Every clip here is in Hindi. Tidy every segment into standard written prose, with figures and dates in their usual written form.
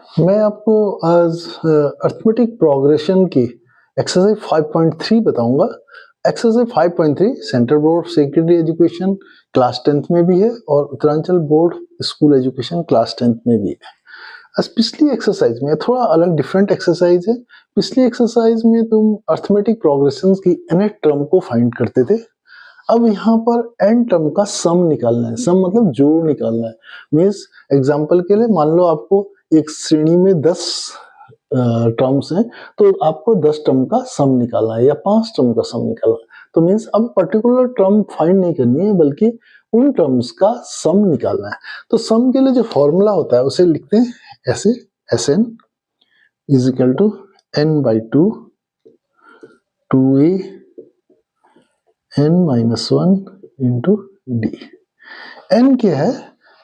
मैं आपको आज अर्थमेटिक प्रोग्रेशन की एक्सरसाइज 5.3 बताऊंगा। Exercise 5.3 central board secondary education class 10th में भी है और Uttaranchal board school education class 10th में भी है। आज पिछली एक्सरसाइज में थोड़ा अलग डिफरेंट एक्सरसाइज है। पिछली एक्सरसाइज में तुम अर्थमेटिक प्रोग्रेशन की nth टर्म को फाइंड करते थे। अब यहाँ पर n टर्म का सम निकालना है। सम मतलब जोड़ निकालना है। मीन्स एग्जाम्पल के लिए मान लो आपको एक श्रेणी में 10 टर्म्स हैं, तो आपको 10 टर्म का सम निकालना है या 5 टर्म का सम निकालना है। तो मीन्स अब पर्टिकुलर टर्म फाइंड नहीं करनी है, बल्कि उन टर्म्स का सम निकालना है। तो सम के लिए जो फॉर्मूला होता है उसे लिखते हैं ऐसे, Sn is equal to n/2 2a n-1 into D. n क्या है?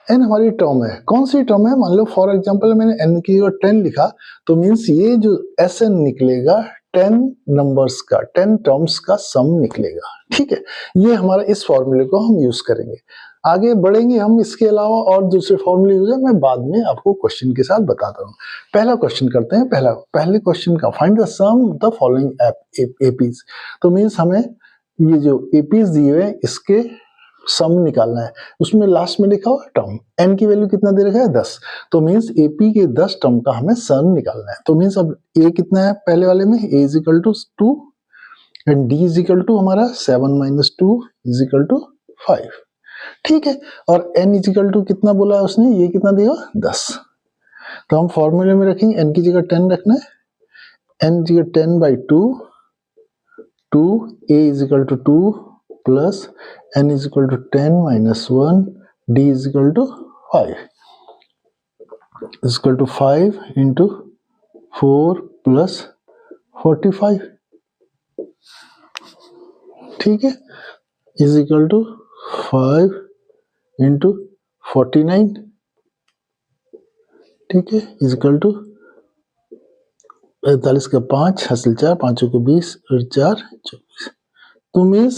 n हमारी टर्म है। कौन सी टर्म है? मान लो फॉर एग्जांपल मैंने n की जगह 10 लिखा, तो मीन्स ये जो Sn निकलेगा 10 नंबर्स का, 10 टर्म्स का सम निकलेगा। ठीक है, ये हमारा इस फॉर्मूले को हम यूज करेंगे। आगे बढ़ेंगे हम, इसके अलावा और दूसरे फॉर्मूले यूज है, मैं बाद में आपको क्वेश्चन के साथ बताता हूँ। पहला क्वेश्चन करते हैं। पहले क्वेश्चन का find the sum the following APs. तो मीन्स हमें ये जो एपीज दिए हुए इसके सम निकालना है। उसमें लास्ट में लिखा हुआ टर्म, n की वैल्यू कितना दे रखा है? 10। तो मीन्स एपी के 10 टर्म का हमें सम निकालना है। तो मीन्स अब a कितना है पहले वाले में? a is equal to 2 and d is equal to हमारा 7 - 2 इज इक्वल टू 5। ठीक है, और n इज इक्वल टू कितना बोला है उसने? ये कितना देगा? 10। तो हम फॉर्मूले में रखेंगे n की जगह 10 रखना है। n की जगह 10/2 2a is equal to 2 plus n is equal to 10 minus 1 d is equal to 5 is equal to 5 into 4 plus 45। ठीक है, is equal to 5 into 49। ठीक है, is equal to 45 का 5 हासिल 4, 5 को 20 और 4 24। तो मीन्स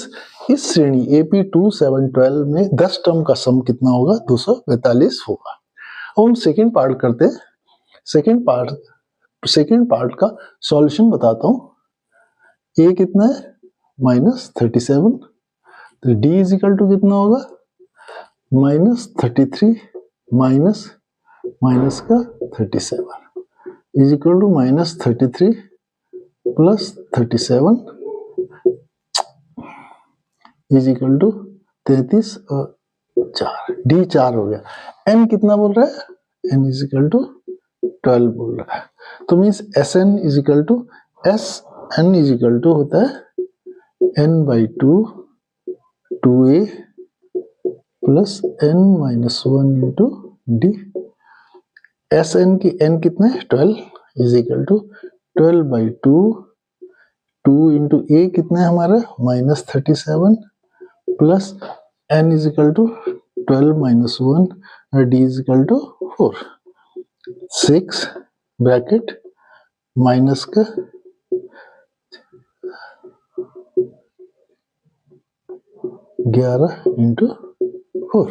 इस श्रेणी AP2712 में 10 टर्म का सम कितना होगा? 245 होगा। अब हम सेकेंड पार्ट करते हैं। सेकेंड पार्ट का सॉल्यूशन बताता हूं। a कितना है? -37। तो d इज इक्वल टू कितना होगा? -33 माइनस का 37 is equal to -33 plus 37 is equal to 33 और 4। डी 4 हो गया। n कितना बोल रहा है? n इज इक्वल टू 12 बोल रहा है। तो means Sn is equal to Sn is equal to होता है n/2 2a plus n-1 into D. Sn की n कितना है? 12 is equal to 12/2 2 into a कितना है हमारा? -37 plus n is equal to 12 - 1 और d is equal to 4। 6 bracket minus का 11 इंटू 4।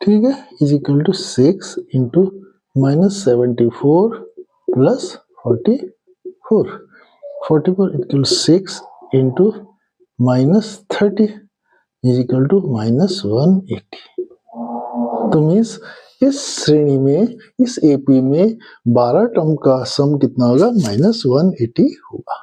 ठीक है, is equal to 6 into -74 plus 44 equal 6 into -30 is equal to -180। तो मीन्स इस श्रेणी में, इस एपी में 12 टर्म का सम कितना होगा? -180 होगा।